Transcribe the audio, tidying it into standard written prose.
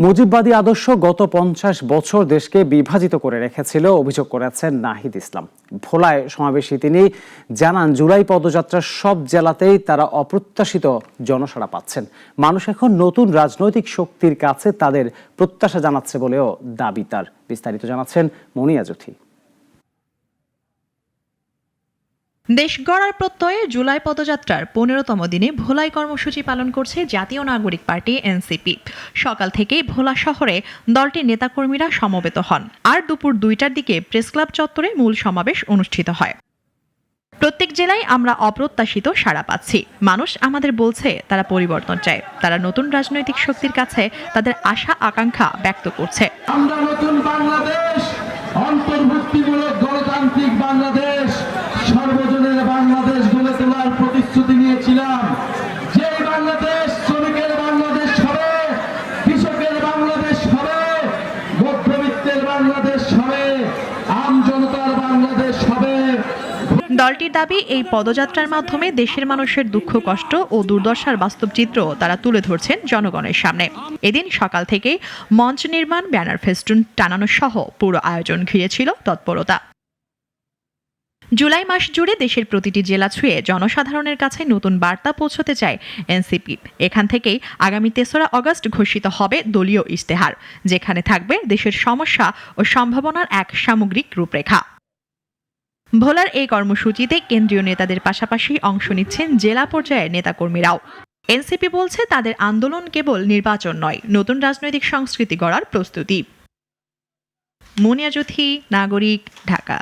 মুজিববাদী আদর্শ গত 50 বছর দেশকে বিভাজিত করে রেখেছিল অভিযোগ করেছেন নাহিদ ইসলাম। ভোলায় সমাবেশে তিনি জানান, জুলাই পদযাত্রার সব জেলাতেই তারা অপ্রত্যাশিত জনসাড়া পাচ্ছেন। মানুষ এখন নতুন রাজনৈতিক শক্তির কাছে তাদের প্রত্যাশা জানাচ্ছে বলেও দাবি তার। বিস্তারিত জানাচ্ছেন মনিয়া জ্যোতি। দেশ গড়ার প্রত্যয়ে জুলাই পদযাত্রার 15তম দিনে ভোলায় কর্মসূচি পালন করছে জাতীয় নাগরিক পার্টি এনসিপি। সকাল থেকেই ভোলা শহরে দলটির নেতাকর্মীরা সমবেত হন, আর দুপুর 2টার দিকে প্রেসক্লাব চত্বরে মূল সমাবেশ অনুষ্ঠিত হয়। প্রত্যেক জেলায় আমরা অপ্রত্যাশিত সাড়া পাচ্ছি। মানুষ আমাদের বলছে তারা পরিবর্তন চায়, তারা নতুন রাজনৈতিক শক্তির কাছে তাদের আশা আকাঙ্ক্ষা ব্যক্ত করছে। আমরা নতুন বাংলাদেশ, অন্তর্ভুক্তিমূলক গণতান্ত্রিক বাংলাদেশ, সর্বজনীন বাংলাদেশ গড়ে তোলার প্রতিশ্রুতি নিয়েছিলাম। যে বাংলাদেশ শ্রমিকের বাংলাদেশ হবে, কৃষকের বাংলাদেশ হবে, মধ্যবিত্তের বাংলাদেশ হবে, আম জনতার বাংলাদেশ হবে। দলটির দাবি, এই পদযাত্রার মাধ্যমে দেশের মানুষের দুঃখ কষ্ট ও দুর্দশার বাস্তব চিত্র তারা তুলে ধরছেন জনগণের সামনে। এদিন সকাল থেকেই মঞ্চ নির্মাণ, ব্যানার, ফেস্টুন টানানো সহ পুরো আয়োজন ঘিরে ছিল তৎপরতা। জুলাই মাস জুড়ে দেশের প্রতিটি জেলা ছুঁয়ে জনসাধারণের কাছে নতুন বার্তা পৌঁছতে চায় এনসিপি। এখান থেকেই আগামী 3রা আগস্ট ঘোষিত হবে দলীয় ইশতেহার, যেখানে থাকবে দেশের সমস্যা ও সম্ভাবনার এক সামগ্রিক রূপরেখা। ভোলার এই কর্মসূচিতে কেন্দ্রীয় নেতাদের পাশাপাশি অংশ নিচ্ছেন জেলা পর্যায়ের নেতাকর্মীরাও। এনসিপি বলছে, তাদের আন্দোলন কেবল নির্বাচন নয়, নতুন রাজনৈতিক সংস্কৃতি গড়ার প্রস্তুতি। মুনিয়া জ্যোতি, নাগরিক, ঢাকা।